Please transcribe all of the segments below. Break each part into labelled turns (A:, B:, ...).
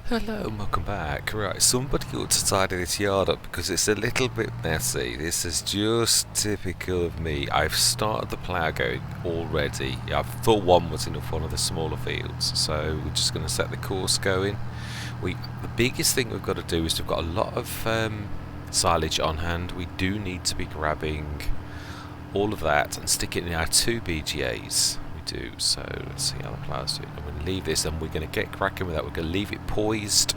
A: Hello and welcome back. Right, somebody ought to tidy this yard up because it's a little bit messy. This is just typical of me. I've started the plough going already. I thought one was enough, one of the smaller fields, so we're just going to set the course going. The biggest thing we've got to do is we've got a lot of silage on hand. We do need to be grabbing all of that and stick it in our 2 BGAs. Do so. Let's see how the plough's doing. I'm going to leave this and we're going to get cracking with that. We're going to leave it poised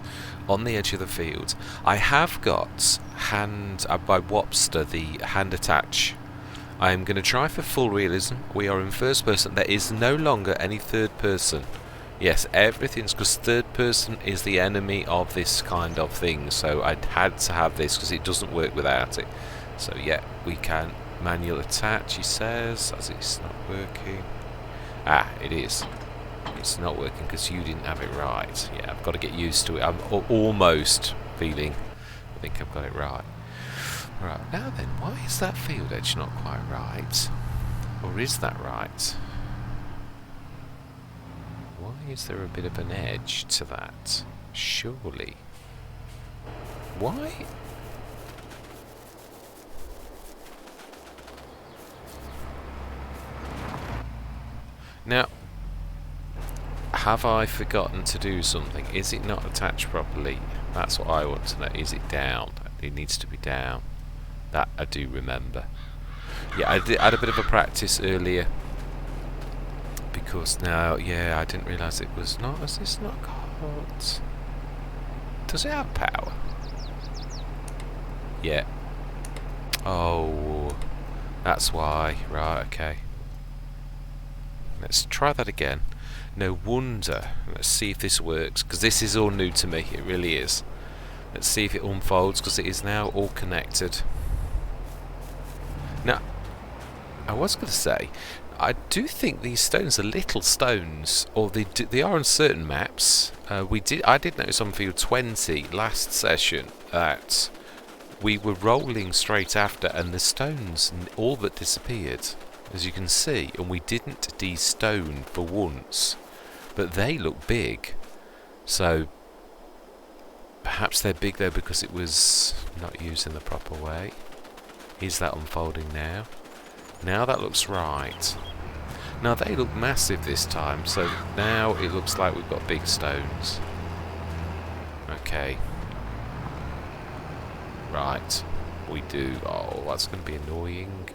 A: on the edge of the field. I have got by Wopster the hand attach. I'm going to try for full realism. We are in first person. There is no longer any third person. Yes, everything's because third person is the enemy of this kind of thing. So I had to have this because it doesn't work without it. So yeah, we can manual attach, he says, as it's not working. Ah, it is. It's not working because you didn't have it right. Yeah, I've got to get used to it. I'm almost feeling I think I've got it right. Right, now then, why is that field edge not quite right? Or is that right? Why is there a bit of an edge to that? Surely. Why? Now, have I forgotten to do something? Is it not attached properly? That's what I want to know. Is it down? It needs to be down. That I do remember. Yeah, I had a bit of a practice earlier. Because now, yeah, I didn't realise it was not. Has this not got... Does it have power? Yeah. Oh, that's why. Right, okay. Let's try that again. No wonder. Let's see if this works, because this is all new to me. It really is. Let's see if it unfolds, because it is now all connected. Now, I was going to say, I do think these stones are little stones, or they are on certain maps. I did notice on field 20 last session that we were rolling straight after, and the stones all but disappeared, as you can see, and we didn't de-stone for once, but they look big. So perhaps they're big though because it was not used in the proper way. Is that unfolding now? Now that looks right. Now they look massive this time, so now it looks like we've got big stones. Okay. Right. We do. Oh, that's going to be annoying.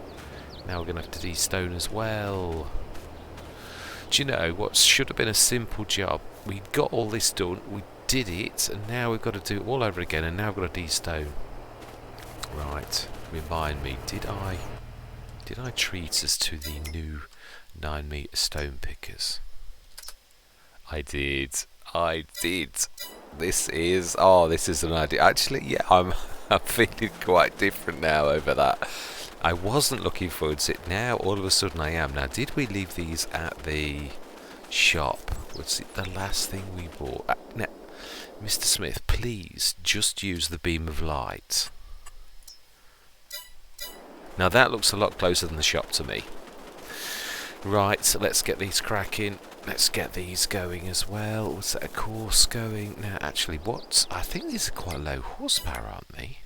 A: Now we're going to have to de-stone as well. Do you know what should have been a simple job? We got all this done, we did it, and now we've got to do it all over again, and now we've got to de-stone. Right, remind me, did I treat us to the new 9-metre stone pickers? I did. This is an idea. Actually, yeah, I'm feeling quite different now over that. I wasn't looking forward to it. Now, all of a sudden, I am. Now, did we leave these at the shop? Was it the last thing we bought? Now, Mr. Smith, please just use the beam of light. Now, that looks a lot closer than the shop to me. Right, so let's get these cracking. Let's get these going as well. What's that, a course going? Now, actually, I think these are quite low horsepower, aren't they?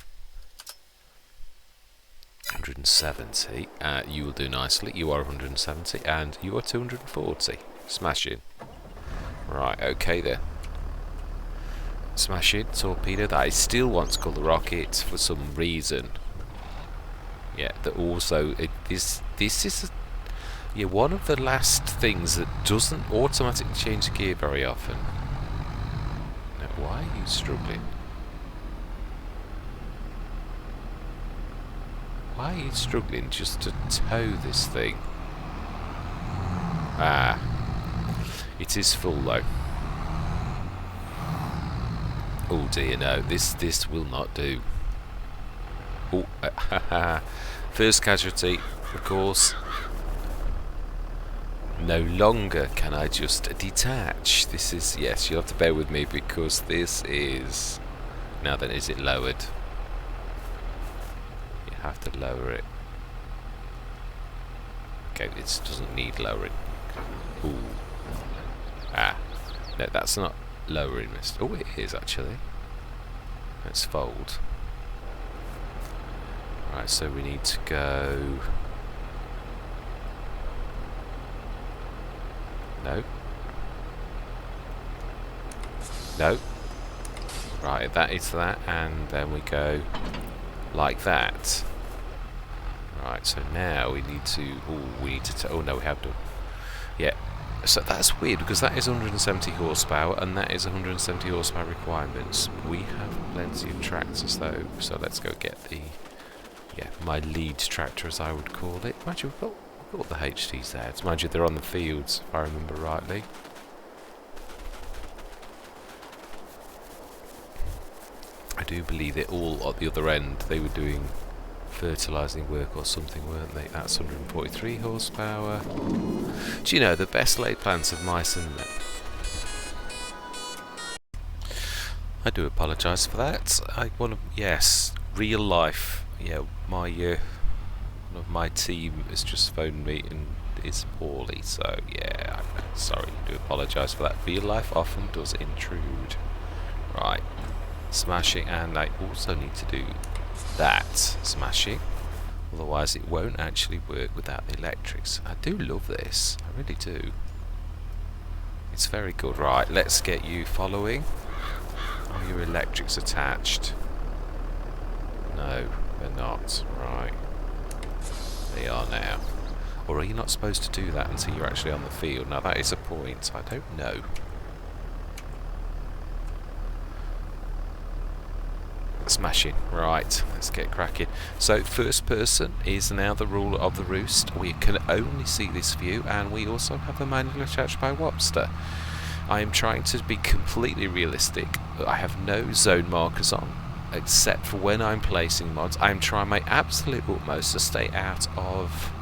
A: 170. You will do nicely. You are 170, and you are 240. Smashing. Right, okay then. Smashing. Torpedo. That I still want to call the rocket for some reason. Yeah, that also this is one of the last things that doesn't automatically change gear very often. Now, why are you struggling? Why are you struggling just to tow this thing? Ah, it is full though. Oh dear, no, this will not do. Oh, first casualty, of course. No longer can I just detach. This is, yes, you'll have to bear with me because this is... Now then, is it lowered? You have to lower it. Okay, this doesn't need lowering. Ooh. Ah. No, that's not... lowering this. Oh, it is actually. Let's fold. Right, so we need to go. No. No. Right, that is that, and then we go like that. Right, so now we need to. Oh no, we have done. Yeah. So that's weird because that is 170 horsepower and that is 170 horsepower requirements. We have plenty of tractors though, so let's go get the my lead tractor, as I would call it. Mind you, we've got the HTs there. Mind you, they're on the fields, if I remember rightly. I do believe it all at the other end. They were doing fertilising work or something, weren't they? That's 143 horsepower. Do you know, the best laid plans of mice and men. I do apologise for that. Yes, real life. Yeah, one of my team has just phoned me and is poorly, so yeah, I'm sorry. I do apologise for that. Real life often does intrude. Right, smashing, and I also need to do that smashing, otherwise it won't actually work without the electrics. I do love this, I really do. It's very good. Right, let's get you following. Are your electrics attached? No, they're not. Right, they are now. Or are you not supposed to do that until you're actually on the field? Now that is a point, I don't know. Smashing. Right, let's get cracking. So first person is now the ruler of the roost. We can only see this view, and we also have a manual attached by Wobster. I am trying to be completely realistic. I have no zone markers on, except for when I'm placing mods. I'm trying my absolute utmost to stay out of,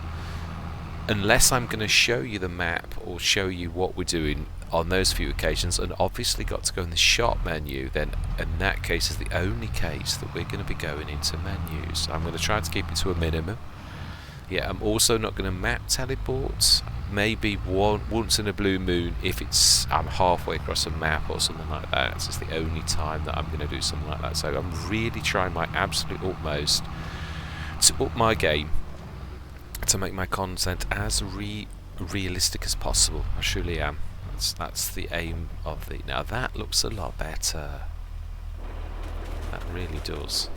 A: unless I'm going to show you the map or show you what we're doing on those few occasions, and obviously got to go in the shop menu, then in that case is the only case that we're going to be going into menus. I'm going to try to keep it to a minimum. Yeah, I'm also not going to map teleport. Maybe once in a blue moon, if I'm halfway across a map or something like that. It's just the only time that I'm going to do something like that. So I'm really trying my absolute utmost to up my game, to make my content as realistic as possible. I surely am. That's the aim of the. Now that looks a lot better. That really does.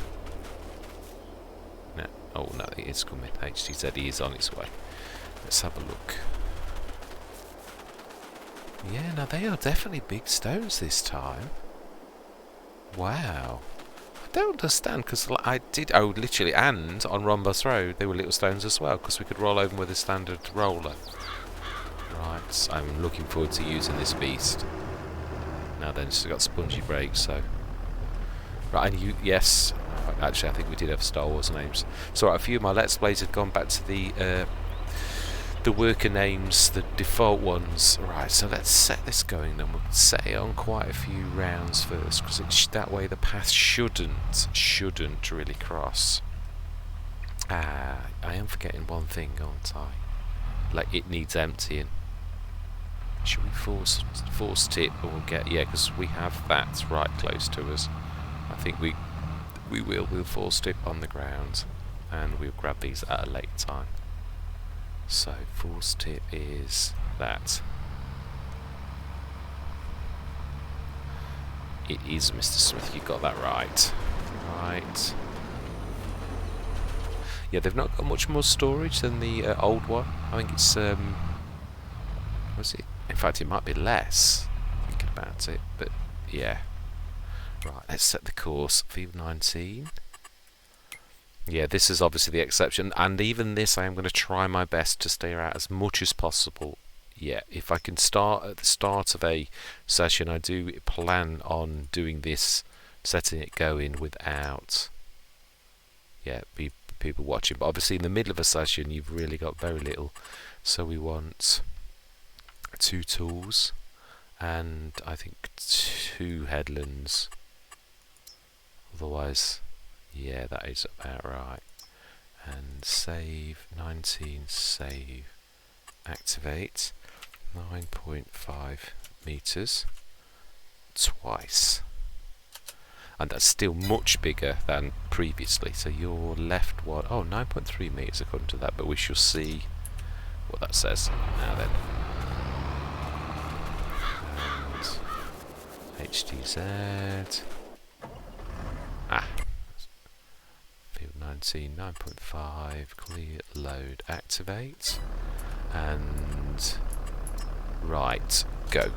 A: No, oh no, it is coming. HTZ is on its way. Let's have a look. Yeah, now they are definitely big stones this time. Wow. I don't understand, because I did. Oh, literally, and on Rhombus Road they were little stones as well, because we could roll over them with a standard roller. Right, I'm looking forward to using this beast. Now then, it's got spongy brakes, so. Right, and yes, actually I think we did have Star Wars names. So a few of my Let's Plays had gone back to the worker names, the default ones. Right, so let's set this going then. We'll set it on quite a few rounds first, because that way the path shouldn't really cross. I am forgetting one thing, aren't I? Like, it needs emptying. Should we force tip, or we'll get, yeah, because we have that right close to us. I think we'll force tip on the ground, and we'll grab these at a later time. So force tip is that. It is, Mr. Smith, you got that right. Right. Yeah, they've not got much more storage than the old one. I think it's was it? In fact, it might be less, thinking about it, but yeah. Right, let's set the course. Field 19. Yeah, this is obviously the exception, and even this I am going to try my best to stay out as much as possible. Yeah, if I can start at the start of a session, I do plan on doing this, setting it going without people watching. But obviously in the middle of a session you've really got very little, so we want 2 tools and I think 2 headlands. Otherwise, yeah, that is about right. And save 19, save, activate 9.5 meters. twice. And that's still much bigger than previously. So your left one, 9.3 metres according to that, but we shall see what that says. Now then. And HTZ. Field 19, 9.5, clear, load, activate. And right, go.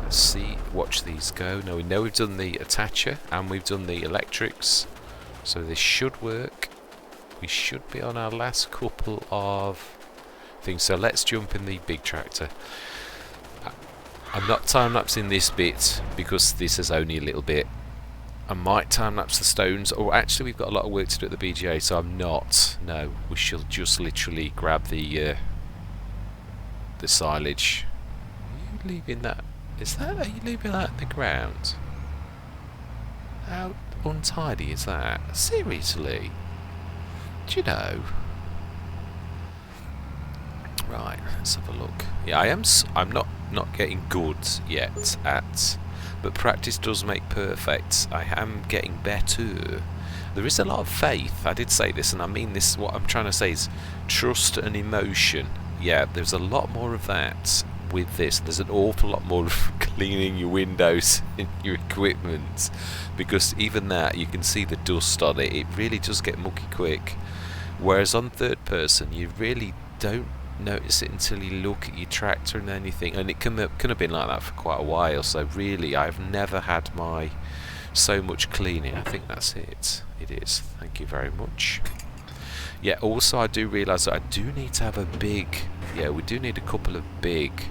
A: Let's see, watch these go. Now we know we've done the attacher and we've done the electrics, so this should work. We should be on our last couple of things, so let's jump in the big tractor. I'm not time-lapsing this bit because this is only a little bit. I might time-lapse the stones, or actually we've got a lot of work to do at the BGA, so I'm not. No, we shall just literally grab the silage. Are you leaving that? Are you leaving that in the ground? How untidy is that? Seriously? Do you know? Right, let's have a look. Yeah, I'm not getting good yet at, but practice does make perfect. I am getting better. There is a lot of faith. I did say this, and I mean this. What I'm trying to say is trust and emotion. Yeah, there's a lot more of that with this. There's an awful lot more of cleaning your windows and your equipment, because even that, you can see the dust on it. It really does get mucky quick. Whereas on third person, you really don't notice it until you look at your tractor and anything, and it can have been like that for quite a while. So really, I've never had so much cleaning. I think that's it. It is. Thank you very much. Yeah, also I do realise that I do need to have a big, we do need a couple of big.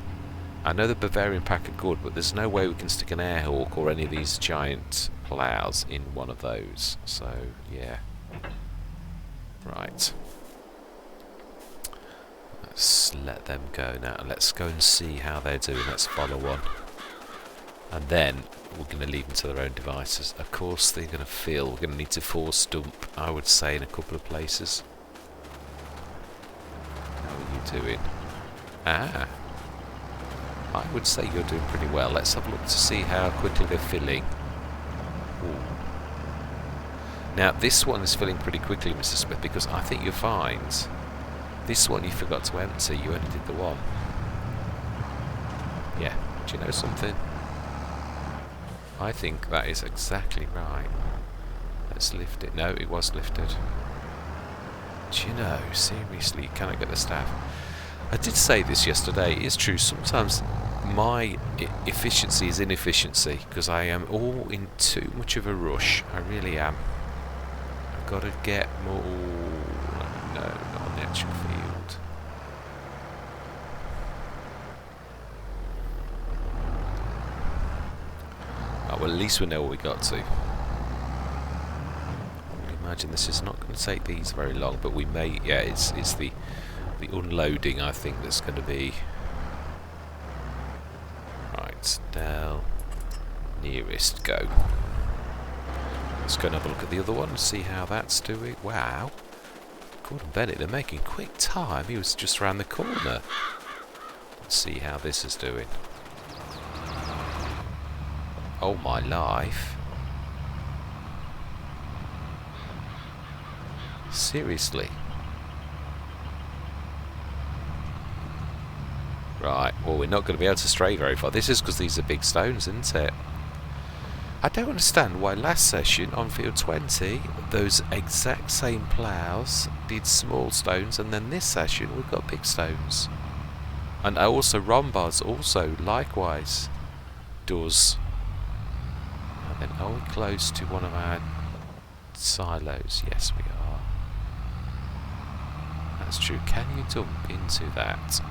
A: I know the Bavarian pack are good, but there's no way we can stick an Airhawk or any of these giant ploughs in one of those. So yeah. Right. Let's let them go now. Let's go and see how they're doing. Let's follow one. And then we're going to leave them to their own devices. Of course, they're going to feel we're going to need to force dump, I would say, in a couple of places. How are you doing? I would say you're doing pretty well. Let's have a look to see how quickly they're filling. Ooh. Now, this one is filling pretty quickly, Mr. Smith, because I think you'll find this one you forgot to empty. You only did the one. Yeah. Do you know something? I think that is exactly right. Let's lift it. No, it was lifted. Do you know, seriously, you cannot get the staff. I did say this yesterday. It's true. Sometimes my efficiency is inefficiency because I am all in too much of a rush. I really am. I've got to get more. No, not on the actual field. Oh, well, at least we know what we got to. I imagine this is not going to take these very long, but we may. Yeah, it's the unloading, I think, that's going to be. Right, now nearest, go. Let's go and have a look at the other one and see how that's doing. Wow, Gordon Bennett, they're making quick time. He was just around the corner. Let's see how this is doing. Oh my life. Seriously. Right, well, we're not going to be able to stray very far. This is because these are big stones, isn't it? I don't understand why last session on field 20 those exact same ploughs did small stones, and then this session we've got big stones. And also Rombard's also likewise does. And then are we close to one of our silos? Yes, we are. That's true. Can you dump into that?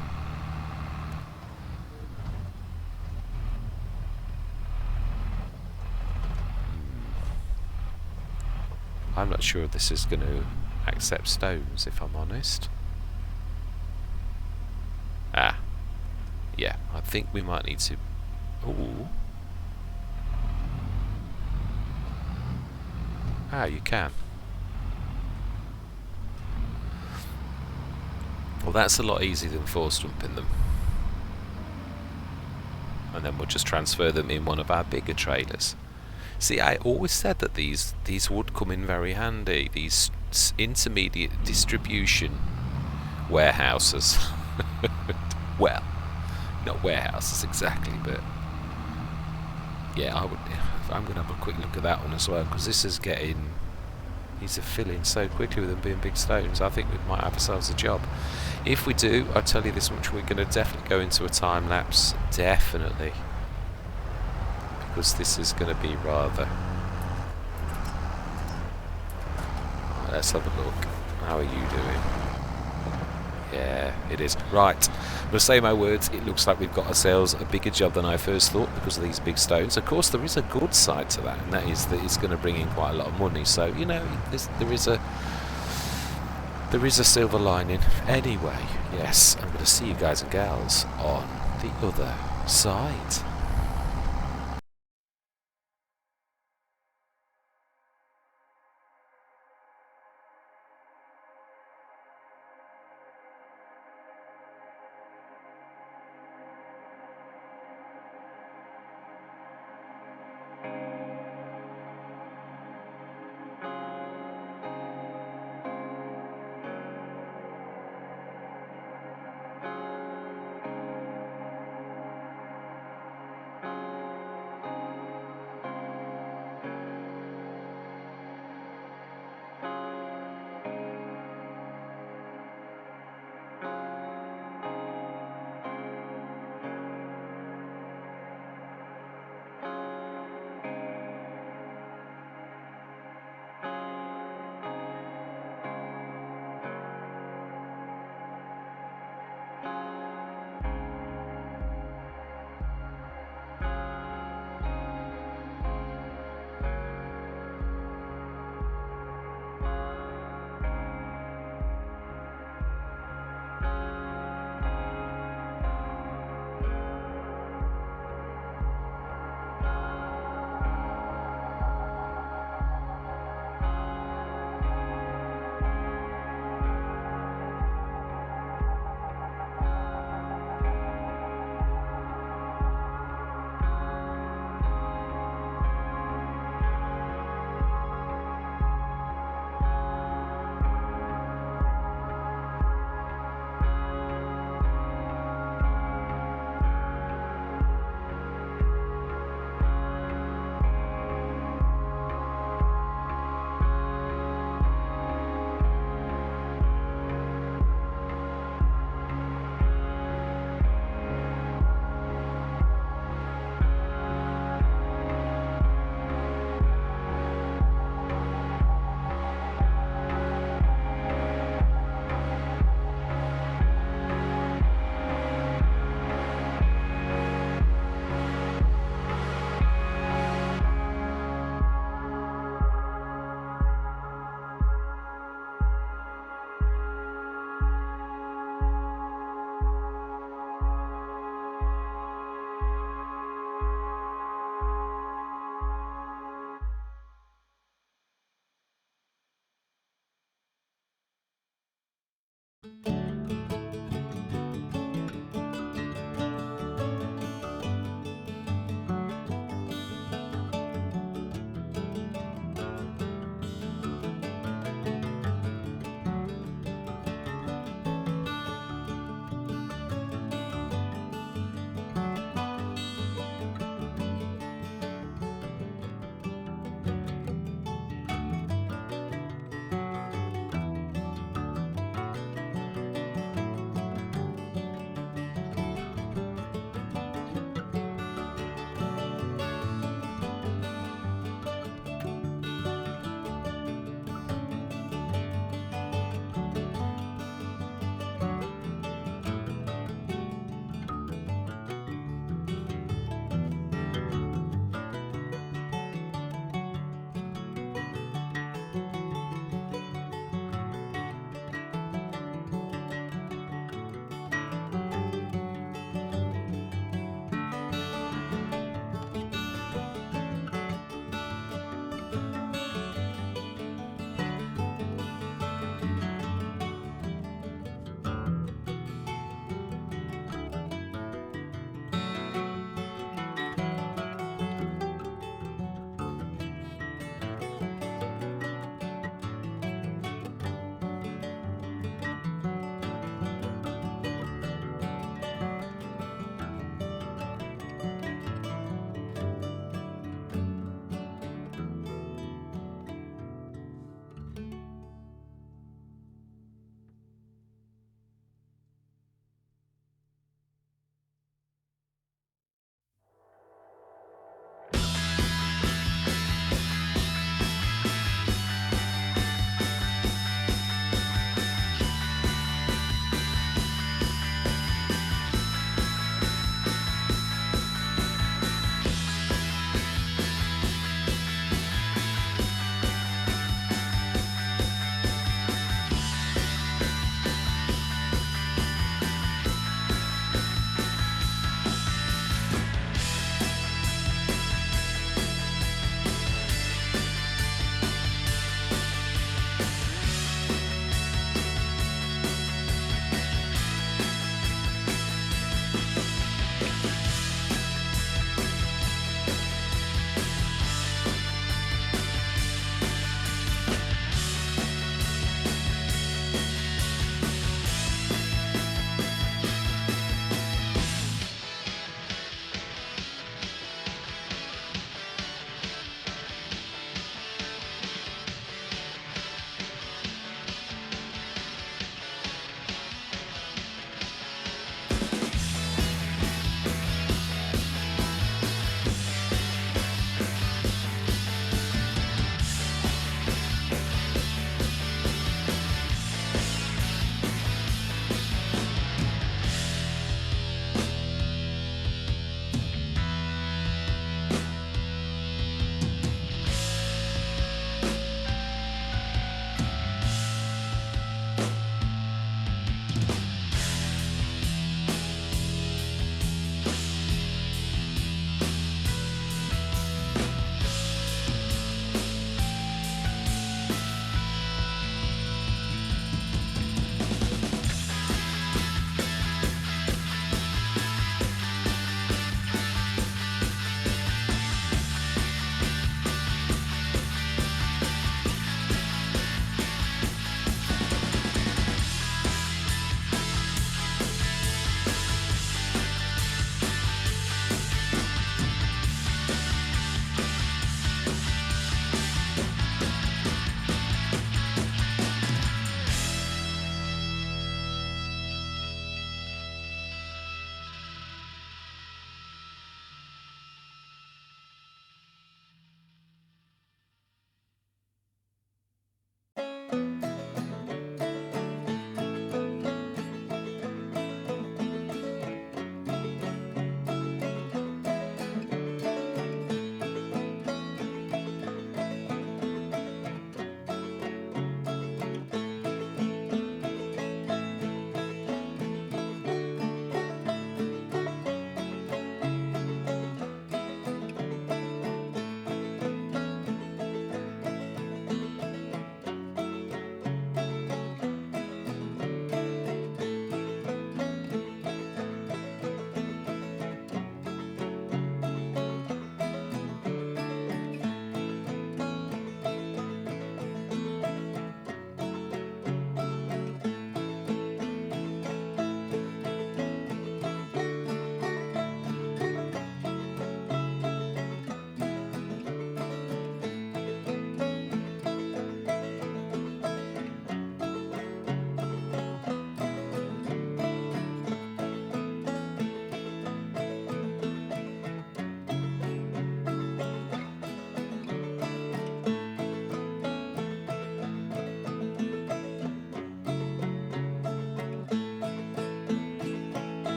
A: I'm not sure if this is going to accept stones, if I'm honest. Yeah, I think we might need to. Ooh. You can. Well, that's a lot easier than force dumping them. and then we'll just transfer them in one of our bigger trailers. See, I always said that these would come in very handy, these intermediate distribution warehouses. Well, not warehouses exactly, but yeah, I'm going to have a quick look at that one as well, because this is getting, these are filling so quickly with them being big stones. I think we might have ourselves a job. If we do, I'll tell you this much, we're going to definitely go into a time lapse, definitely, because this is going to be rather. Right, let's have a look. How are you doing? Yeah, it is. Right, I'm going to say my words. It looks like we've got ourselves a bigger job than I first thought because of these big stones. Of course, there is a good side to that, and that is that it's going to bring in quite a lot of money. So, you know, there is a silver lining. Anyway, yes, I'm going to see you guys and gals on the other side.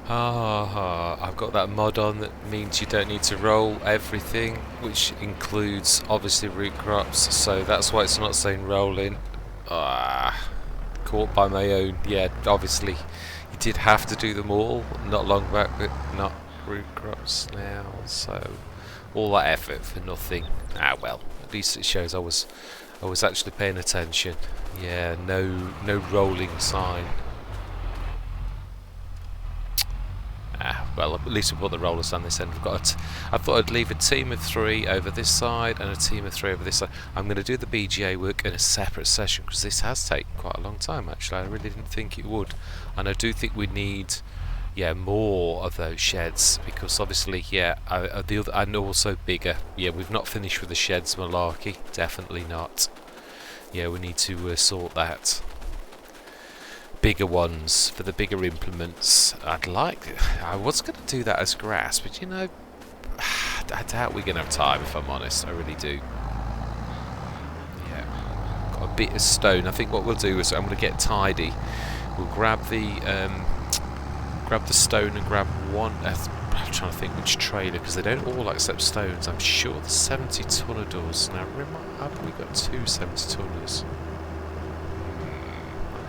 A: I've got that mod on that means you don't need to roll everything, which includes obviously root crops, so that's why it's not saying rolling. Caught by my own. Yeah, obviously you did have to do them all not long back, but not root crops now, so all that effort for nothing. Well, at least it shows I was actually paying attention. Yeah, no rolling sign. Well, at least we've got the rollers on this end. I thought I'd leave a team of 3 over this side and a team of 3 over this side. I'm going to do the BGA work in a separate session because this has taken quite a long time actually. I really didn't think it would, and I do think we need more of those sheds because obviously and also bigger. We've not finished with the sheds malarkey, definitely not. We need to sort that. Bigger ones for the bigger implements. I was going to do that as grass, but I doubt we're going to have time, if I'm honest. I really do. Got a bit of stone. I think what we'll do is I'm going to get tidy. We'll grab the stone and grab one. I'm trying to think which trailer because they don't all accept stones. I'm sure the 70 tonner does. Now, have we got 2 70 tonners?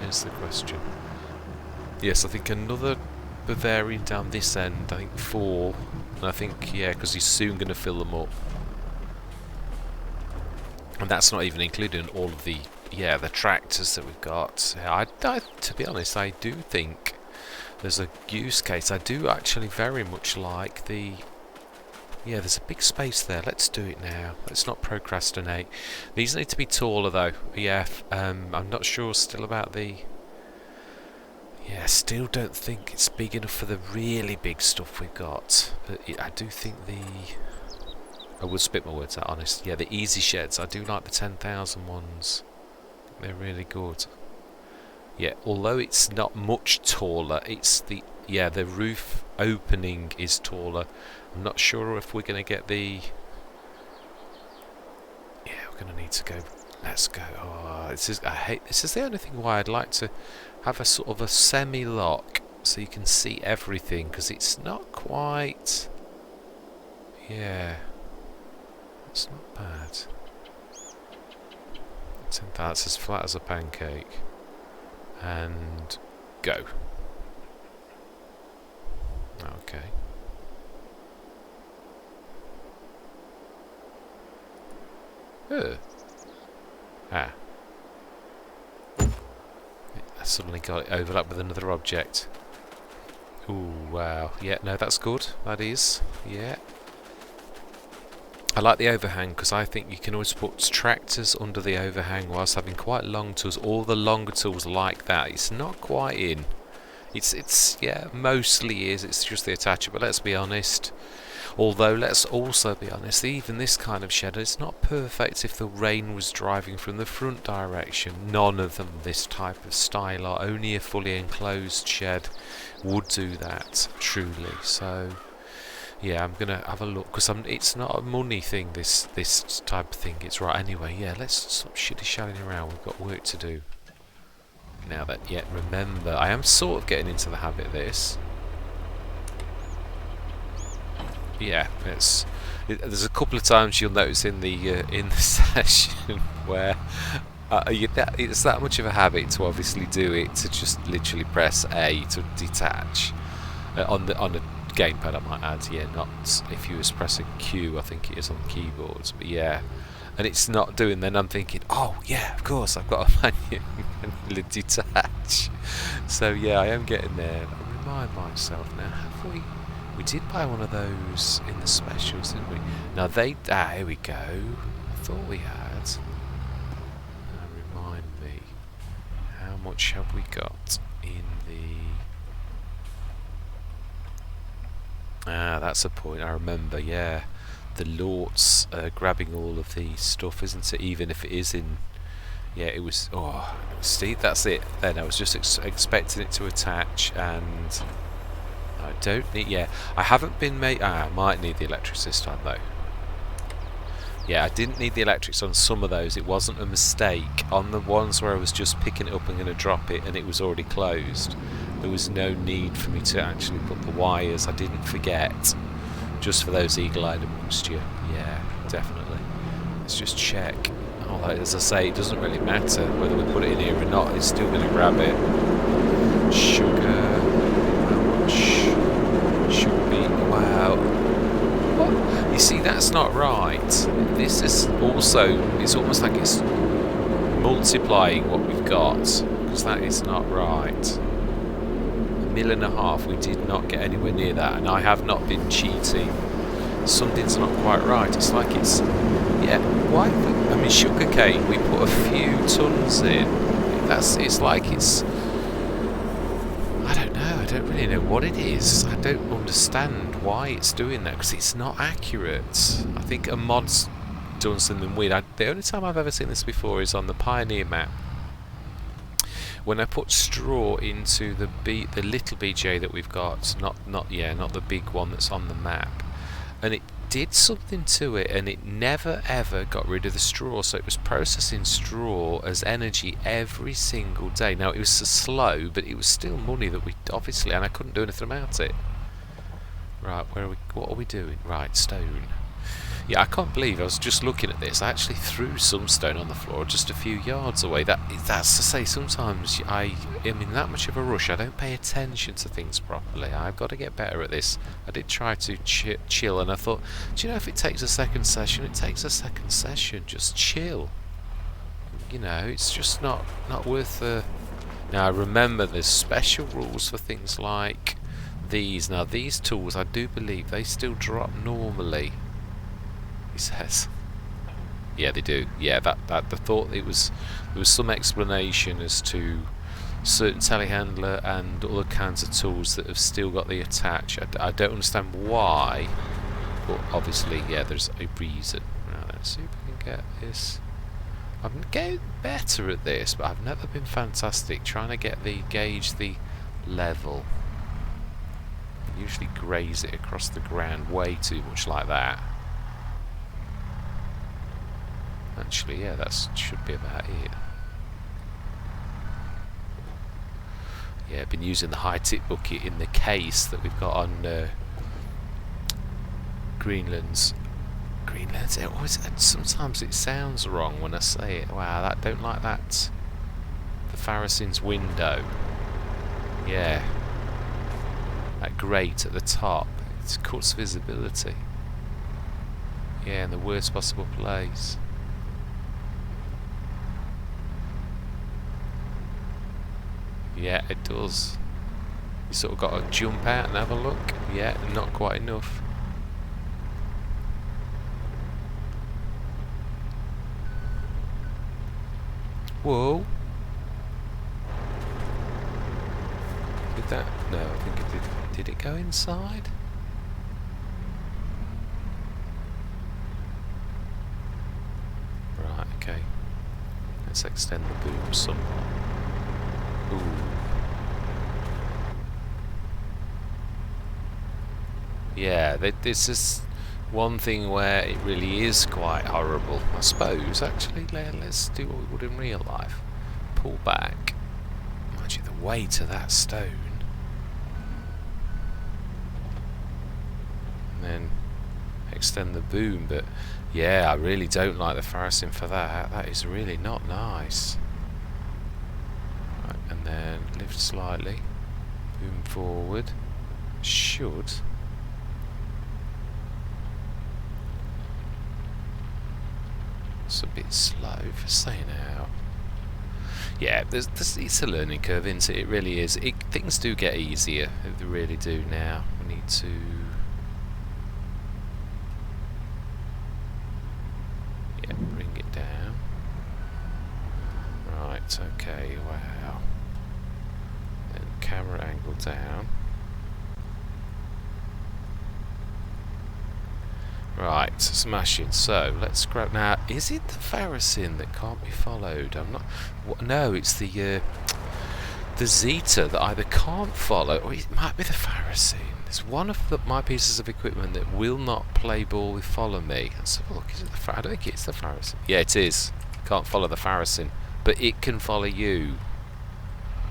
A: Is the question. Yes, I think another Bavarian down this end. I think 4, and I think because he's soon going to fill them up, and that's not even including all of the tractors that we've got. To be honest, I do think there's a use case. I do actually very much like the. There's a big space there. Let's do it now. Let's not procrastinate. These need to be taller though. I'm not sure still about the. Still don't think it's big enough for the really big stuff we've got. But I do think I will spit my words out, honest. The easy sheds. I do like the 10,000 ones. They're really good. Although it's not much taller, it's the roof opening is taller. I'm not sure if we're going to get the. We're going to need to go. Let's go. This is the only thing why I'd like to have a sort of a semi-lock so you can see everything because it's not quite. It's not bad. That's as flat as a pancake. And go. Okay. I suddenly got it overlapped with another object. Ooh, wow. No, that's good. That is. I like the overhang because I think you can always put tractors under the overhang whilst having quite long tools. All the longer tools like that. It's not quite in. It's mostly is. It's just the attacher. But let's be honest. Although, let's also be honest, even this kind of shed, it's not perfect if the rain was driving from the front direction. None of them this type of style are. Only a fully enclosed shed would do that, truly. So, I'm going to have a look, because it's not a money thing, this type of thing. It's right anyway. Let's stop shitty-shallying around. We've got work to do. Now that, remember, I am sort of getting into the habit of this. There's a couple of times you'll notice in the session where it's that much of a habit to obviously do it, to just literally press A to detach on the gamepad, I might add. Not if you was pressing Q, I think it is on the keyboards, but and it's not doing. Then I'm thinking, of course I've got a manually detach. So I am getting there. I remind myself now. Have we? We did buy one of those in the specials, didn't we? Now here we go. I thought we had. Now remind me, how much have we got in the? That's a point. I remember. The Lords grabbing all of the stuff, isn't it? Even if it is in. It was. See, that's it. Then I was just expecting it to attach and. I don't need. I haven't been made. I might need the electric this time though. Yeah, I didn't need the electrics on some of those. It wasn't a mistake. On the ones where I was just picking it up and going to drop it and it was already closed, there was no need for me to actually put the wires. I didn't forget. Just for those eagle-eyed amongst you. Yeah, definitely. Let's just check. Oh, as I say, it doesn't really matter whether we put it in here or not. It's still going to grab it. Sugar. How much should be? Wow. What? You see, that's not right. This is also, it's almost like it's multiplying what we've got, because that is not right. $1.5 million, we did not get anywhere near that, and I have not been cheating. Something's not quite right. It's like it's, yeah, why? I mean, sugarcane, we put a few tons in. It's like it's, I don't know, I don't really know what it is. I don't understand why it's doing that, because it's not accurate. I think a mod's done something weird. The only time I've ever seen this before is on the Pioneer map. When I put straw into the little BJ that we've got, not the big one that's on the map, and it did something to it, and it never ever got rid of the straw, so it was processing straw as energy every single day. Now it was so slow, but it was still money that we obviously, and I couldn't do anything about it. Right, where are we? What are we doing? Right, stone. Yeah, I can't believe I was just looking at this. I actually threw some stone on the floor just a few yards away. That's to say, sometimes I am in that much of a rush. I don't pay attention to things properly. I've got to get better at this. I did try to chill, and I thought, do you know, if it takes a second session, it takes a second session. Just chill. You know, it's just not worth the... Now, remember, there's special rules for things like these. Now, these tools, I do believe, they still drop normally. He says, yeah, they do. Yeah, that the thought there was some explanation as to certain telehandler and other kinds of tools that have still got the attach. I don't understand why, but obviously, yeah, there's a reason. Right, let's see if we can get this. I'm getting better at this, but I've never been fantastic trying to gauge the level. I usually graze it across the ground way too much like that. Actually, yeah, that should be about it. Yeah, I've been using the high tip bucket in the case that we've got on Greenland's. It always, sometimes it sounds wrong when I say it. Wow, I don't like that. The Farasin's window. Yeah. That grate at the top. It cuts visibility. Yeah, in the worst possible place. Yeah, it does. You sort of got to jump out and have a look. Yeah, not quite enough. Whoa. Did that? No, I think it did. Did it go inside? Right, okay. Let's extend the boom somewhat. Ooh. Yeah, this is one thing where it really is quite horrible. I suppose, actually, let's do what we would in real life. Pull back. Imagine the weight of that stone. And then extend the boom, but yeah, I really don't like the Farasin for that. That is really not nice. Right, and then lift slightly. Boom forward. Should... It's a bit slow for saying out. Yeah, it's a learning curve, isn't it? It really is. Things do get easier. They really do now. We need to... Yeah, bring it down. Right, okay, wow. Then camera angle down. Right, smashing. So let's grab now. Is it the Farasin that can't be followed? I'm not. No, it's the the Zeta that either can't follow, or it might be the Pharisee. There's one of my pieces of equipment that will not play ball with follow me. Let's have a look. Is it the I don't think it's the Pharisee. Yeah, it is. Can't follow the Pharisee, but it can follow you.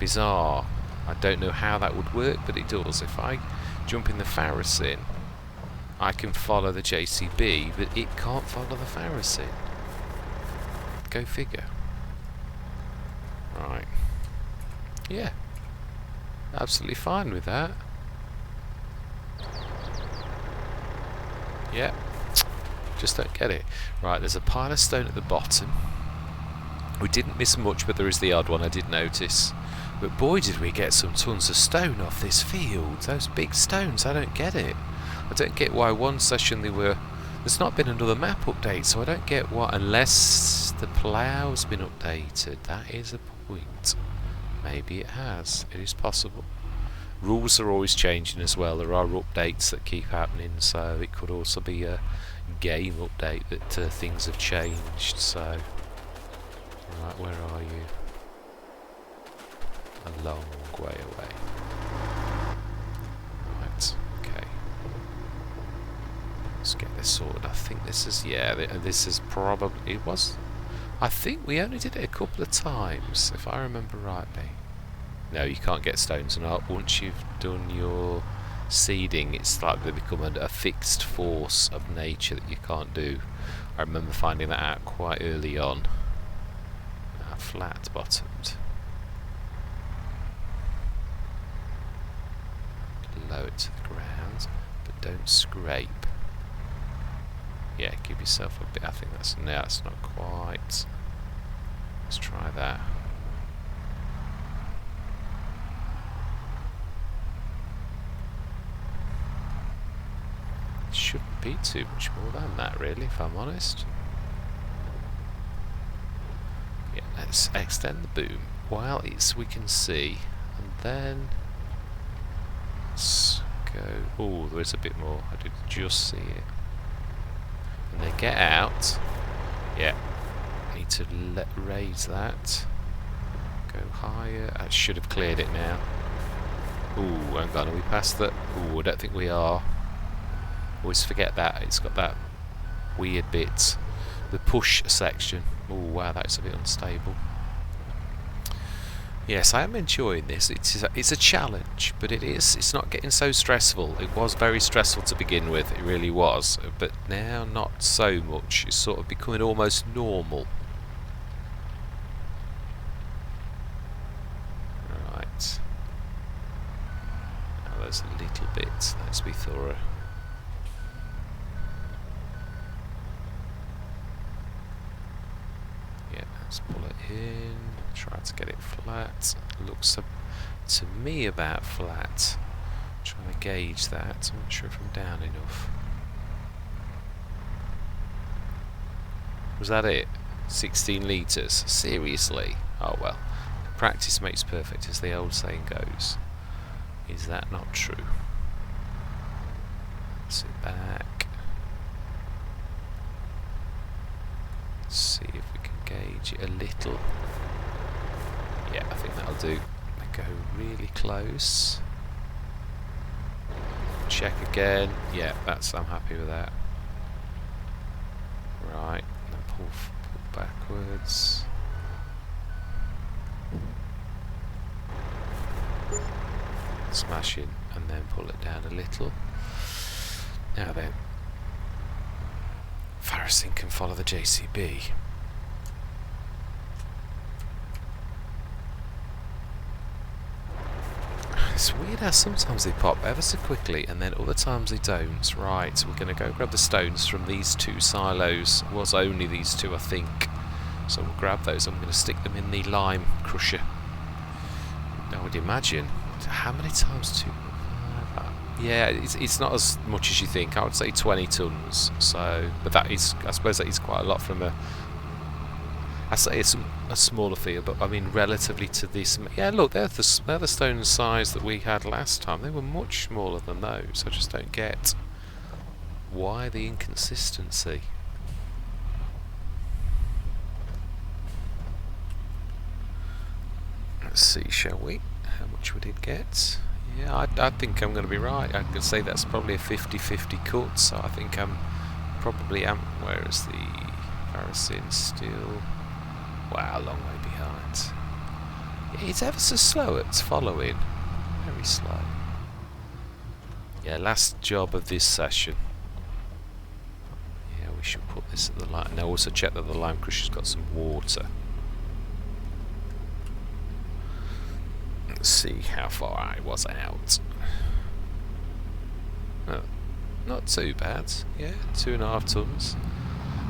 A: Bizarre. I don't know how that would work, but it does. If I jump in the Pharisee, I can follow the JCB, but it can't follow the Pharisee. Go figure. Right. Yeah. Absolutely fine with that. Yeah. Just don't get it. Right, there's a pile of stone at the bottom. We didn't miss much, but there is the odd one I did notice. But boy, did we get some tons of stone off this field. Those big stones, I don't get it. I don't get why one session they were... There's not been another map update, so I don't get what... Unless the plough's been updated. That is a point. Maybe it has. It is possible. Rules are always changing as well. There are updates that keep happening, so it could also be a game update that things have changed, so... Right, where are you? A long way away. Right, okay. Let's get this sorted. I think this is, yeah, this is probably, it was, I think we only did it a couple of times, if I remember rightly. No, you can't get stones, and once you've done your seeding, it's like they become a fixed force of nature that you can't do. I remember finding that out quite early on. Flat bottomed. Lower it to the ground, but don't scrape. Yeah, give yourself a bit. I think that's, no, that's not quite. Let's try that. Shouldn't be too much more than that, really, if I'm honest. Yeah, let's extend the boom while we can see, and then let's go. Oh, there is a bit more. I did just see it. And then get out. Yeah, need to raise that. Go higher. I should have cleared it now. Oh, hang on, are we past that? Oh, I don't think we are. Always forget that. It's got that weird bit. The push section. Oh wow, that's a bit unstable. Yes, I am enjoying this. It's a challenge, but it's not getting so stressful. It was very stressful to begin with, it really was, but now not so much. It's sort of becoming almost normal. Right. Now there's a little bit. Let's be thorough. Let's pull it in, try to get it flat. Looks to me about flat. I'm trying to gauge that. I'm not sure if I'm down enough. Was that it? 16 litres? Seriously? Oh well. Practice makes perfect, as the old saying goes. Is that not true? Sit back. Let's see if we can gauge it a little. Yeah, I think that'll do. I go really close. Check again. Yeah, I'm happy with that. Right, and then pull backwards. Smash in and then pull it down a little. Now then, Pharisee can follow the JCB. It's weird how sometimes they pop ever so quickly and then other times they don't. Right, we're going to go grab the stones from these two silos. It was only these two, I think. So we'll grab those. I'm going to stick them in the lime crusher. I would imagine. How many times two? Yeah, it's not as much as you think. I would say 20 tons. So, but that is, I suppose that is quite a lot from a. I say it's a smaller field, but I mean relatively to this. Yeah, look, they're the stone size that we had last time. They were much smaller than those. I just don't get why the inconsistency. Let's see, shall we? How much would it get? Yeah, I think I'm going to be right. I could say that's probably a 50-50 cut, so I think I'm probably am. Where is the Pharisee still? Wow, a long way behind. Yeah, it's ever so slow at following. Very slow. Yeah, last job of this session. Yeah, we should put this at the lime. Now also check that the lime crusher's got some water. Let's see how far I was out. Oh, not too bad. Yeah, 2.5 tons.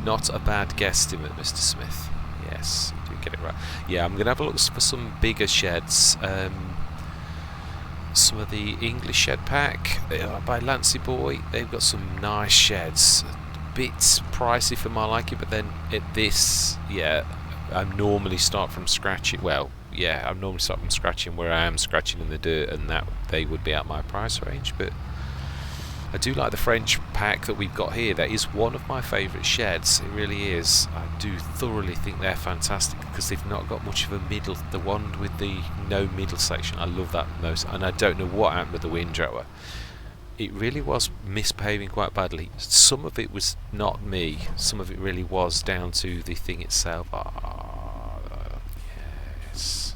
A: Not a bad guesstimate, Mr. Smith. Yes, you do get it right. Yeah, I'm going to have a look for some bigger sheds. Some of the English shed pack by Lancy Boy. They've got some nice sheds. A bit pricey for my liking, but then at this, yeah, I normally start from scratch. Well, yeah, I normally start from scratching where I am scratching in the dirt, and that they would be out my price range. But I do like the French pack that we've got here. That is one of my favourite sheds. It really is. I do thoroughly think they're fantastic because they've not got much of a middle. The one with the no middle section, I love that most. And I don't know what happened with the windrower. It really was mispaving quite badly. Some of it was not me. Some of it really was down to the thing itself. Yes.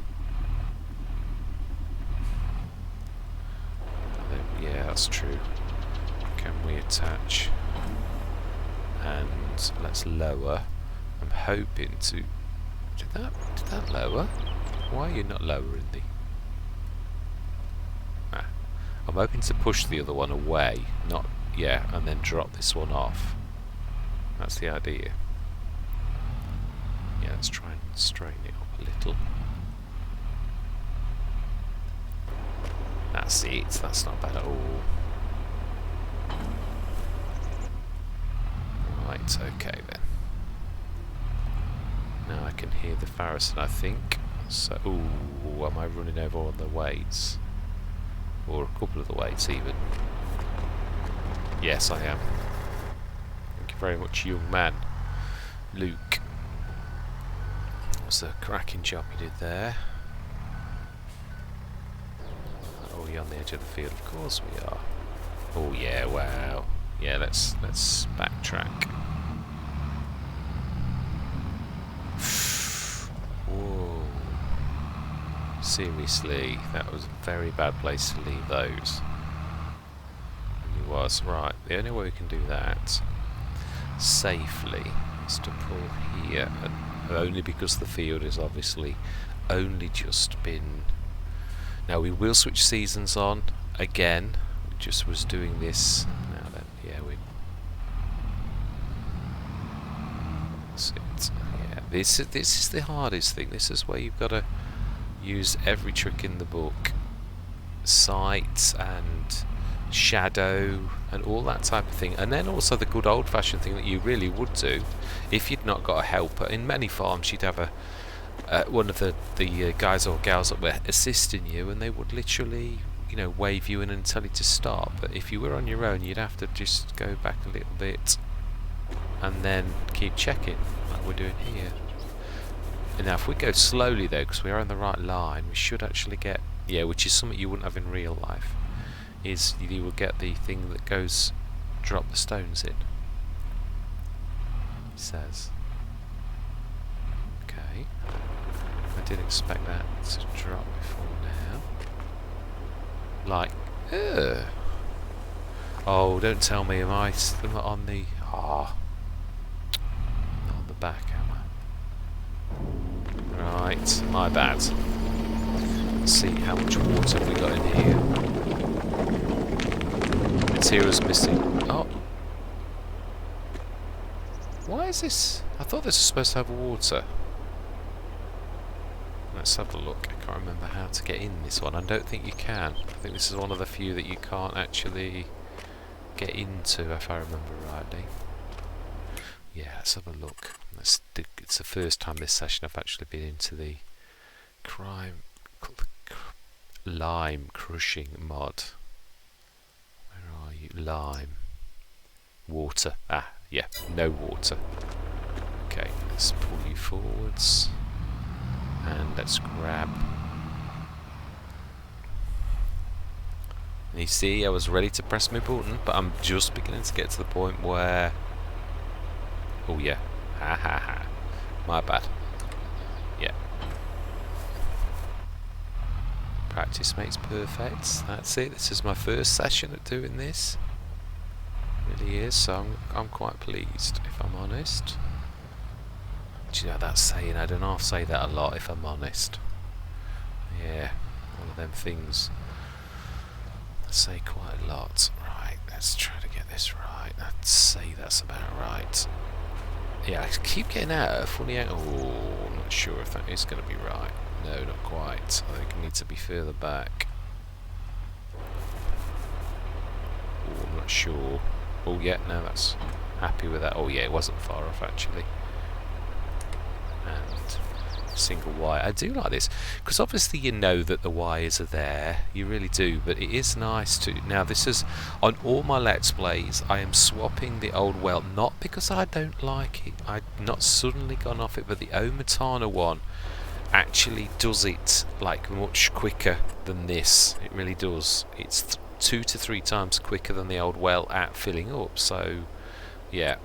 A: Yeah, that's true. Can we attach? And let's lower. I'm hoping to. Did that lower? Why are you not lowering the? Ah. I'm hoping to push the other one away, not and then drop this one off. That's the idea. Yeah, let's try and straighten it up a little. That's it. That's not bad at all. Right, okay then. Now I can hear the Pharisee, I think. So, ooh, am I running over on the weights? Or a couple of the weights even? Yes, I am. Thank you very much, young man. Luke. That was a cracking job you did there. Are we on the edge of the field? Of course we are. Oh yeah, wow. Yeah, let's backtrack. Whoa. Seriously, that was a very bad place to leave those. It was. Right, the only way we can do that safely is to pull here, and only because the field is obviously only just been. Now we will switch seasons on again. We just was doing this. Now then, yeah, we. That's it. Yeah, this is the hardest thing. This is where you've got to use every trick in the book, sight and shadow and all that type of thing, and then also the good old-fashioned thing that you really would do if you'd not got a helper. In many farms, you'd have one of the guys or gals that were assisting you, and they would literally, you know, wave you in and tell you to stop. But if you were on your own, you'd have to just go back a little bit and then keep checking, like we're doing here. And now if we go slowly though, because we are on the right line, we should actually get, which is something you wouldn't have in real life, is you will get the thing that goes drop the stones in. It says. Okay. I didn't expect that to drop before now. Like, oh, don't tell me, am I still on the, not on the back, am I? Right, my bad. Let's see how much water have we got in here. Materials missing. Oh. Why is this? I thought this was supposed to have water. Let's have a look. I can't remember how to get in this one. I don't think you can. I think this is one of the few that you can't actually get into, if I remember rightly. Yeah, let's have a look. It's the first time this session I've actually been into the lime crushing mod. Where are you? Lime. Water. Ah, yeah, no water. Okay, let's pull you forwards. And let's grab And you see, I was ready to press my button, but I'm just beginning to get to the point where... Oh yeah, ha ha ha. My bad. Yeah. Practice makes perfect. That's it. This is my first session at doing this. It really is, so I'm quite pleased, if I'm honest. Do you know that saying? I don't know, I'll say that a lot, if I'm honest. Yeah, one of them things I say quite a lot. Right, let's try to get this right. I'd say that's about right. Yeah, I keep getting out of funny angle. Oh, I'm not sure if that is going to be right. No, not quite. I think I need to be further back. Oh, I'm not sure. Oh, yeah, no, that's happy with that. Oh, yeah, it wasn't far off, actually. And single wire. I do like this because obviously you know that the wires are there, you really do, but it is nice to... Now this is on all my Let's Plays, I am swapping the old well, not because I don't like it, I've not suddenly gone off it, but the Omatana one actually does it like much quicker than this. It really does. It's 2 to 3 times quicker than the old well at filling up, so yeah,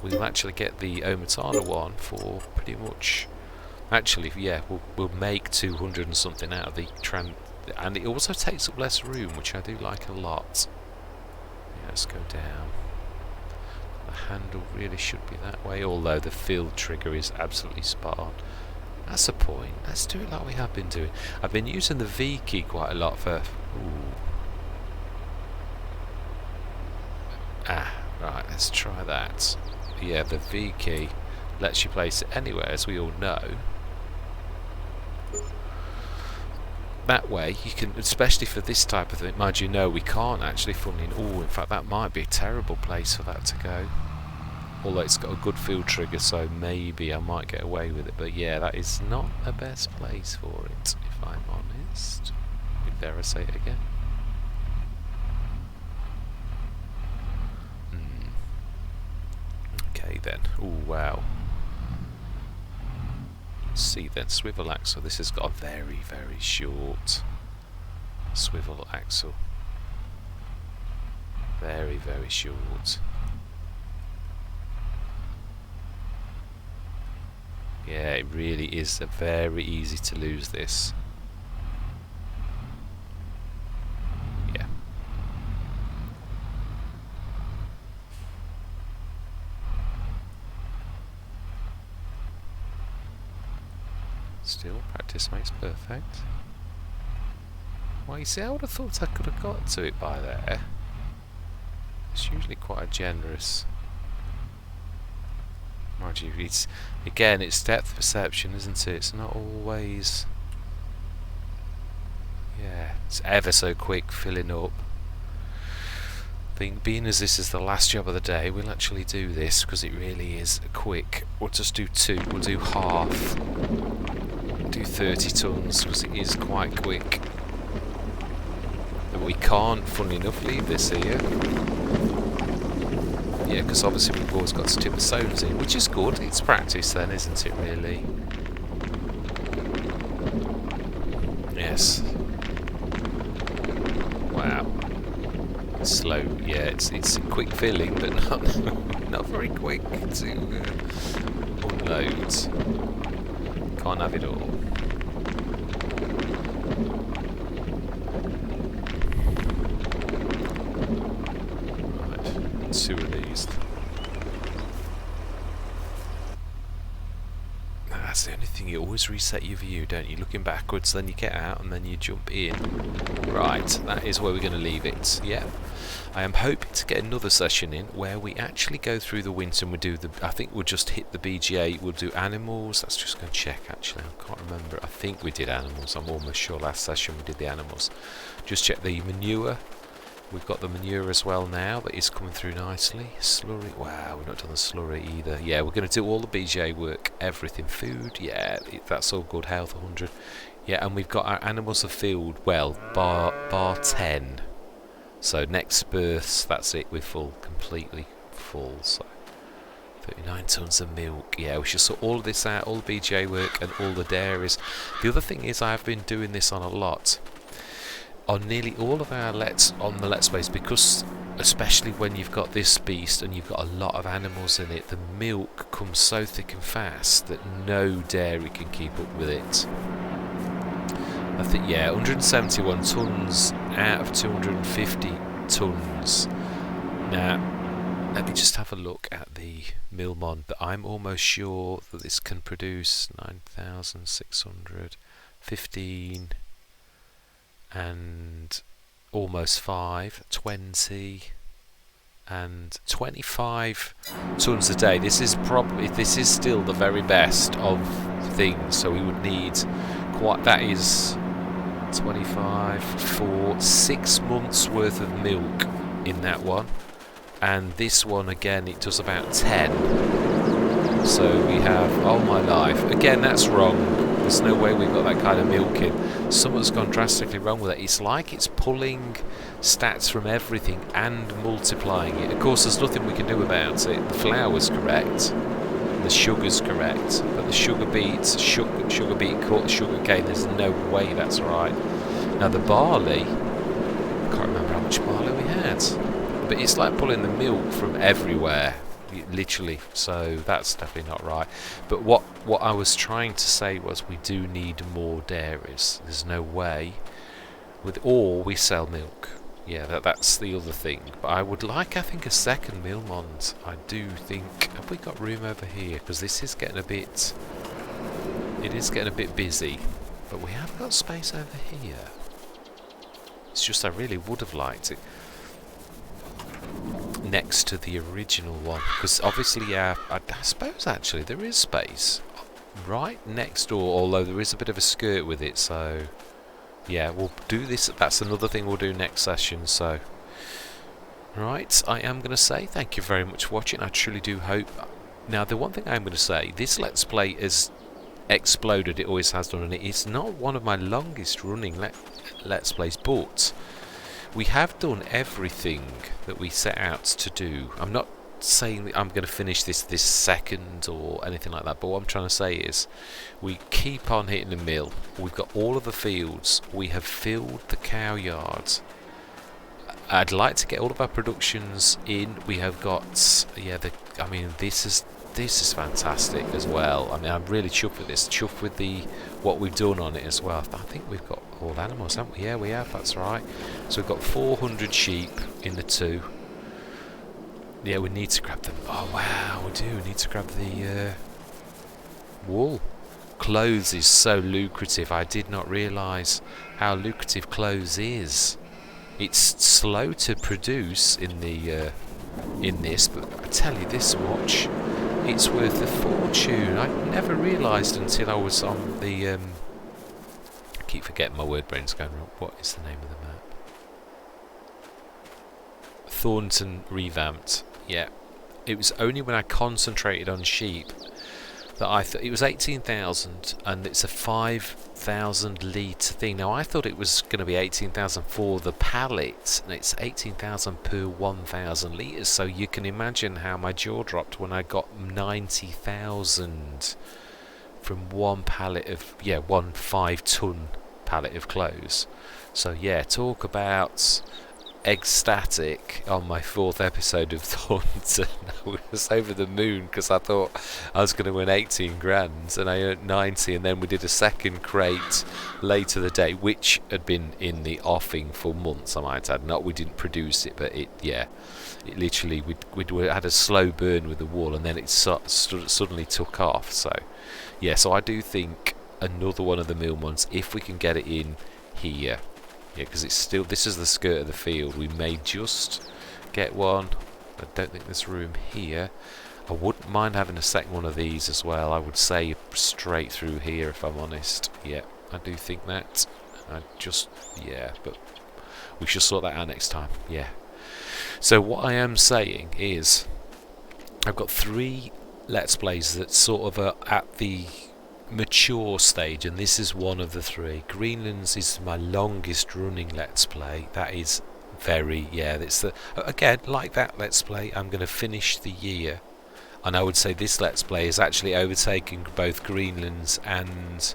A: we'll actually get the Omatana one for pretty much... Actually, yeah, we'll make 200 and something out of the and it also takes up less room, which I do like a lot. Yeah, let's go down. The handle really should be that way, although the fill trigger is absolutely spot on. That's the point. Let's do it like we have been doing. I've been using the V key quite a lot for... Ooh. Ah, right, let's try that. Yeah, the V key lets you place it anywhere, as we all know. That way you can, especially for this type of thing, mind you, no, we can't actually funnel in. Oh, in fact that might be a terrible place for that to go, although it's got a good field trigger, so maybe I might get away with it. But yeah, that is not the best place for it, if I'm honest. Dare I say it again? Okay then. Oh wow. See then, swivel axle. This has got a very, very short swivel axle. Very, very short. Yeah, it really is very easy to lose this. Yeah. Still, practice makes perfect. Well, you see, I would have thought I could have got to it by there. It's usually quite a generous... Mind you, it's... Again, it's depth perception, isn't it? It's not always... Yeah, it's ever so quick filling up. Being as this is the last job of the day, we'll actually do this, because it really is quick. We'll just do 2, we'll do half. Do 30 tons because it is quite quick. But we can't, funnily enough, leave this here. Yeah, because obviously we've always got to tip the stones in, which is good. It's practice then, isn't it, really? Yes. Wow. Slow, yeah, it's a quick filling, but not very quick to unload. Can't have it all. Right, 2 of these. That's the only thing, you always reset your view, don't you? Looking backwards, then you get out, and then you jump in. Right, that is where we're going to leave it. Yeah. I am hoping to get another session in where we actually go through the winter and we do the... I think we'll just hit the BGA, we'll do animals. Let's just go and check, actually. I can't remember. I think we did animals. I'm almost sure last session we did the animals. Just check the manure. We've got the manure as well now. That is coming through nicely. Slurry. Wow, we've not done the slurry either. Yeah, we're going to do all the BGA work. Everything. Food. Yeah, that's all good. Health 100. Yeah, and we've got our animals are filled. Well, bar 10. So next births, that's it, we're full, completely full. So 39 tons of milk. Yeah, we should sort all of this out, all the BJ work and all the dairies. The other thing is I've been doing this on a lot. on nearly all of our on the Let's Plays, because especially when you've got this beast and you've got a lot of animals in it, the milk comes so thick and fast that no dairy can keep up with it. I think, yeah, 171 tonnes out of 250 tonnes. Now, let me just have a look at the Milmon, but I'm almost sure that this can produce 9,600, 15, and almost 5, 20, and 25 tonnes a day. This is still the very best of things, so we would need quite, that is 25 for 6 months worth of milk in that one, and this one again it does about 10. So we have, oh my life, again that's wrong. There's no way we've got that kind of milk in. Something's gone drastically wrong with it. It's like it's pulling stats from everything and multiplying it. Of course there's nothing we can do about it. The flour's correct, the sugar's correct, but the sugar beet, sugar beet cut, sugar cane, there's no way that's right. Now the barley, I can't remember how much barley we had, but it's like pulling the milk from everywhere, literally, so that's definitely not right. But what I was trying to say was we do need more dairies. There's no way, or we sell milk. Yeah, that's the other thing. But I would like, I think, a second Milmond. I do think. Have we got room over here? Because this is getting a bit. It is getting a bit busy. But we have got space over here. It's just I really would have liked it next to the original one, because obviously, I suppose actually there is space right next door. Although there is a bit of a skirt with it, so. Yeah, we'll do this. That's another thing we'll do next session. So, right, I am going to say thank you very much for watching. I truly do hope. Now, the one thing I'm going to say, this Let's Play has exploded. It always has done, and it's not one of my longest running Let's Plays, but we have done everything that we set out to do. I'm not saying that I'm going to finish this second or anything like that, but what I'm trying to say is we keep on hitting the mill. We've got all of the fields, we have filled the cow yards. I'd like to get all of our productions in. We have got, yeah, I mean this is fantastic as well. I mean, I'm really chuffed with this, chuffed with what we've done on it as well. I think we've got all animals, haven't we? Yeah, we have, that's right. So we've got 400 sheep in the 2. Yeah, we need to grab them. Oh wow, we do. We need to grab the wool. Clothes is so lucrative. I did not realise how lucrative clothes is. It's slow to produce in this, but I tell you this much, it's worth a fortune. I never realised until I was on the. I keep forgetting, my word brain's going wrong. What is the name of the map? Thornton Revamped. Yeah, it was only when I concentrated on sheep that I thought it was 18,000, and it's a 5,000 litre thing. Now I thought it was going to be 18,000 for the pallet, and it's 18,000 per 1,000 litres. So you can imagine how my jaw dropped when I got 90,000 from one pallet of one 5-ton pallet of clothes. So yeah, talk about ecstatic on my 4th episode of Thornton. I was over the moon because I thought I was going to win 18 grand, and I earned 90, and then we did a second crate later the day, which had been in the offing for months, I might add. Not we didn't produce it, but it literally we'd had a slow burn with the wool, and then it suddenly took off. So yeah, so I do think another one of the mill ones, if we can get it in here. Yeah, because it's still, this is the skirt of the field. We may just get one. I don't think there's room here. I wouldn't mind having a second one of these as well. I would say straight through here, if I'm honest. Yeah, I do think that. But we should sort that out next time. Yeah. So what I am saying is, I've got 3 Let's Plays that sort of are at the mature stage, and this is one of the 3. Greenlands is my longest running Let's Play. That is it's the, again, like that Let's Play, I'm going to finish the year And I would say this Let's Play is actually overtaking both Greenland's and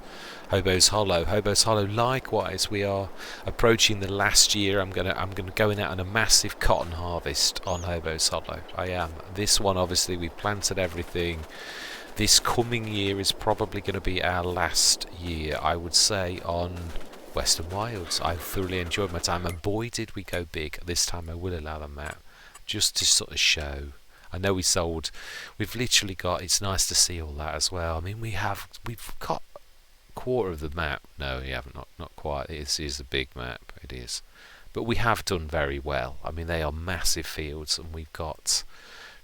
A: Hobo's Hollow. Hobo's Hollow, likewise, we are approaching the last year. I'm gonna going out on a massive cotton harvest on Hobo's Hollow. I am. This one, obviously, we planted everything. This coming year is probably going to be our last year, I would say, on Western Wilds. I thoroughly enjoyed my time, and boy did we go big. This time I will allow them that, just to sort of show. I know we've literally got, it's nice to see all that as well. I mean, we've got a quarter of the map. No, we haven't, not quite. It is a big map, it is. But we have done very well. I mean, they are massive fields, and we've got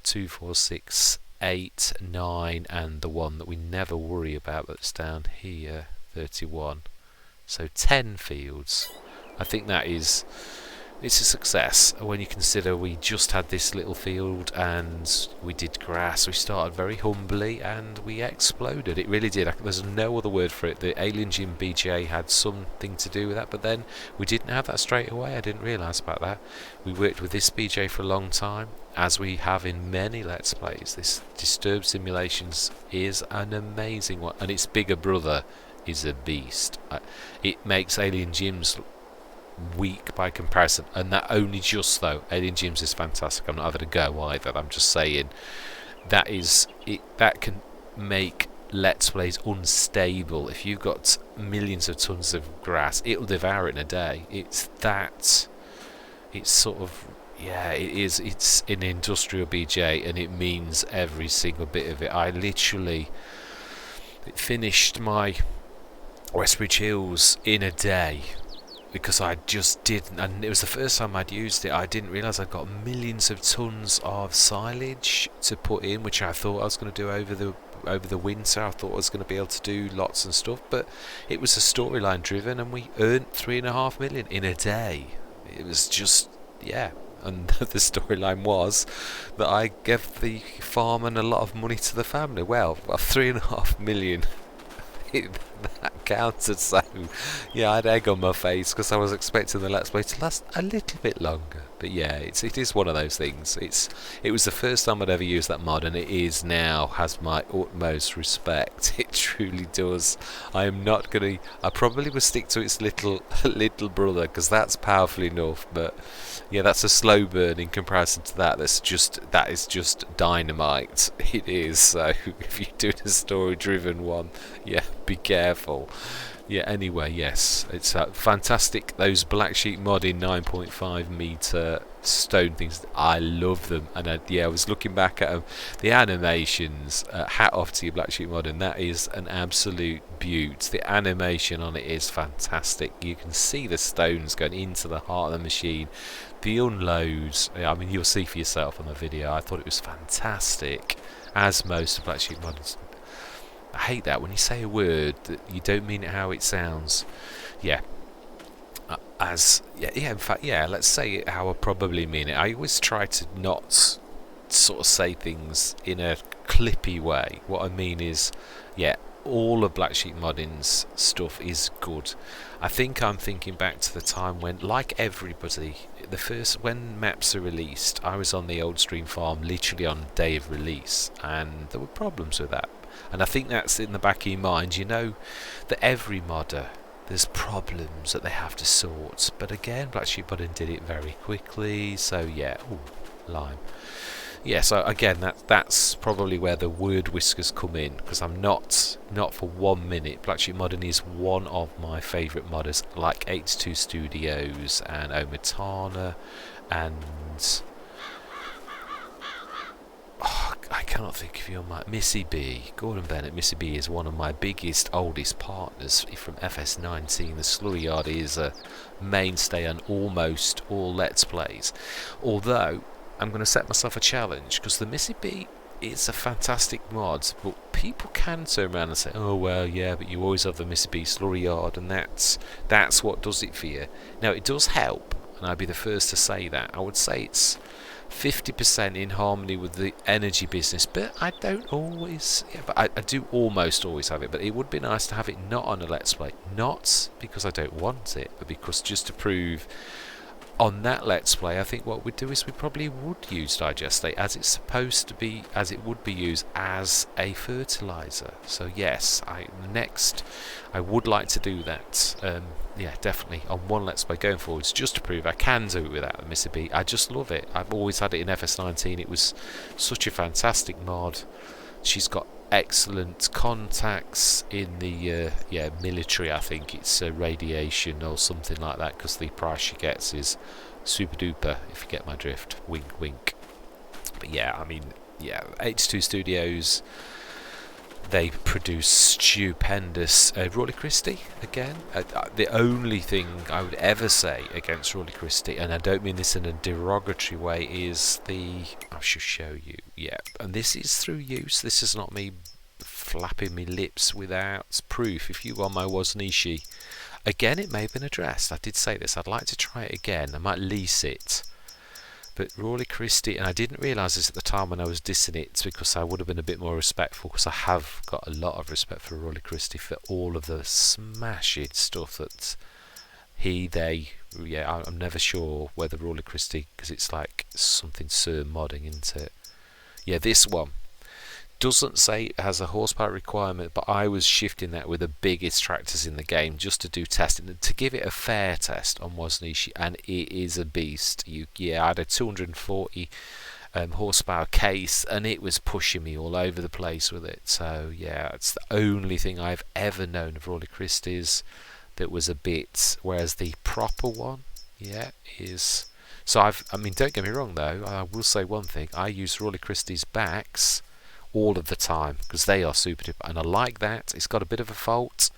A: 2, 4, 6, 8, 9, and the one that we never worry about that's down here, 31. So 10 fields. I think it's a success when you consider we just had this little field and we did grass. We started very humbly and we exploded. It really did. There's no other word for it. The AliEN JiM BJ had something to do with that, but then we didn't have that straight away. I didn't realise about that. We worked with this BJ for a long time, as we have in many Let's Plays. This Disturbed Simulations is an amazing one, and its bigger brother is a beast. It makes AliEN JiM's weak by comparison, and that only just though. AliEN JiM's is fantastic. I'm not having a go either. I'm just saying that is it. That can make Let's Plays unstable. If you've got millions of tons of grass, it'll devour it in a day. It's sort of, yeah, it is. It's an industrial BJ, and it means every single bit of it. I literally finished my Westbridge Hills in a day because I just didn't, and it was the first time I'd used it. I didn't realise I'd got millions of tons of silage to put in, which I thought I was going to do over the winter. I thought I was going to be able to do lots and stuff, but it was a storyline driven, and we earned 3.5 million in a day. It was just, yeah. And the storyline was that I gave the farmman a lot of money to the family. Well, 3.5 million. That counted, so yeah, I had egg on my face because I was expecting the Let's Play to last a little bit longer. But yeah, it is one of those things. It was the first time I'd ever used that mod, and it is now has my utmost respect. It truly does. I probably would stick to its little brother because that's powerful enough. But yeah, that's a slow burn in comparison to that. That is just dynamite. It is. So if you're doing a story-driven one, yeah, be careful. Yeah, anyway, yes, it's fantastic. Those Black Sheep modding 9.5 meter stone things, I love them. And I was looking back at them, the animations. Hat off to you, Black Sheep modding. That is an absolute beaut. The animation on it is fantastic. You can see the stones going into the heart of the machine. The unloads, I mean, you'll see for yourself on the video. I thought it was fantastic, as most Black Sheep modders. I hate that when you say a word that you don't mean it how it sounds. Yeah. In fact, let's say it how I probably mean it. I always try to not sort of say things in a clippy way. What I mean is, yeah, all of Black Sheep Modding's stuff is good. I think I'm thinking back to the time when, like everybody, when maps are released, I was on the Old Stream farm literally on the day of release, and there were problems with that. And I think that's in the back of your mind. You know that every modder, there's problems that they have to sort. But again, Black Sheep Modding did it very quickly. So yeah, lime. Yeah, so again, that's probably where the word whiskers come in, because I'm not for 1 minute. Black Sheep Modding is one of my favourite modders, like 82 Studios and Omatana, and I cannot think of your Missy B. Gordon Bennett. Missy B is one of my biggest, oldest partners from FS19. The slurry yard is a mainstay on almost all Let's Plays. Although I'm going to set myself a challenge, because the Missy B is a fantastic mod, but people can turn around and say, oh well, yeah, but you always have the Missy B slurry yard, and that's what does it for you. Now it does help, and I'd be the first to say that. I would say it's 50% in harmony with the energy business, but I don't always, but I do almost always have it. But it would be nice to have it not on a Let's Play, not because I don't want it, but because just to prove on that Let's Play, I think what we'd do is we probably would use digestate as it's supposed to be, as it would be used as a fertilizer. So yes, next I would like to do that. Yeah, definitely on one Let's Play going forwards, just to prove I can do it without the Missy B. I just love it. I've always had it in FS19. It was such a fantastic mod. She's got excellent contacts in the military. I think it's radiation or something like that, because the price she gets is super duper, if you get my drift. Wink wink. But yeah, I mean, yeah, H2 Studios, they produce stupendous Rawley Christie again. The only thing I would ever say against Rawley Christie, and I don't mean this in a derogatory way, is I should show you. Yeah, and this is through use. This is not me flapping me lips without proof. If you want my Woznishi, again, it may have been addressed. I did say this. I'd like to try it again. I might lease it. But Rawley Christie, and I didn't realise this at the time when I was dissing it, because I would have been a bit more respectful, because I have got a lot of respect for Rawley Christie for all of the smashing stuff that I'm never sure whether Rawley Christie, because it's like something Sir modding into it. Yeah, this one doesn't say it has a horsepower requirement, but I was shifting that with the biggest tractors in the game just to do testing, to give it a fair test on Woznishi, and it is a beast. I had a 240 horsepower case, and it was pushing me all over the place with it. So yeah, it's the only thing I've ever known of Rawley Christie's that was a bit, whereas the proper one, is. So I mean, don't get me wrong though, I will say one thing: I use Rawley Christie's backs all of the time because they are super duper, and I like that. It's got a bit of a fault.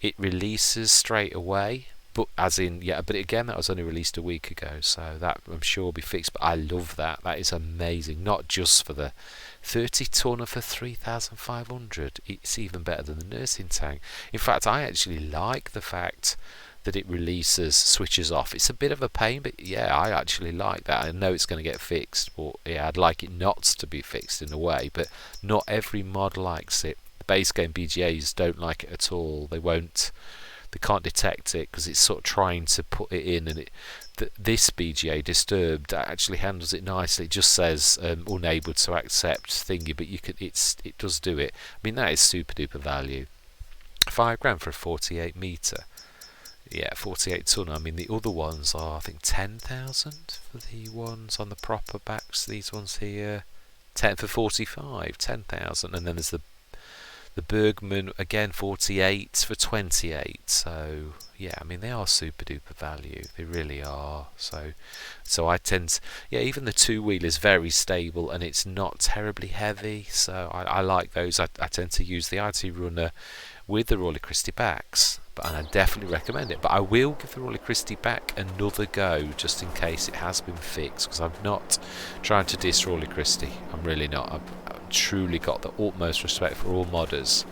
A: It releases straight away, but but again, that was only released a week ago, so that I'm sure will be fixed. But I love that. That is amazing. Not just for the 30 tonner for 3,500. It's even better than the nursing tank. In fact, I actually like the fact that it switches off. It's a bit of a pain, but yeah, I actually like that. I know it's going to get fixed, but yeah, I'd like it not to be fixed in a way, but not every mod likes it. The base game BGAs don't like it at all. They can't detect it because it's sort of trying to put it in, and this BGA Disturbed actually handles it nicely. It just says unable to accept thingy, but it does do it. I mean, that is super duper value. £5 for a 48 metre. Yeah, 48 tonne. I mean, the other ones are, I think, 10,000 for the ones on the proper backs. These ones here, 10 for 45, 10,000. And then there's the Bergman, again, 48 for 28. So yeah, I mean, they are super duper value. They really are. So I tend to, even the two-wheel is very stable and it's not terribly heavy. So I like those. I tend to use the IT Runner with the Rawley Christie backs, and I definitely recommend it. But I will give the Rawley Christie back another go just in case it has been fixed, because I'm not trying to diss Rawley Christie. I'm really not. I've truly got the utmost respect for all modders.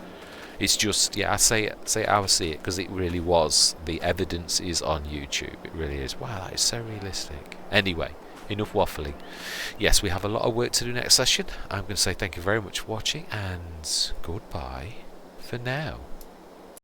A: It's just, I say how I see it, because it really was. The evidence is on YouTube. It really is. Wow, that is so realistic. Anyway, enough waffling. Yes, we have a lot of work to do next session. I'm going to say thank you very much for watching, and goodbye for now.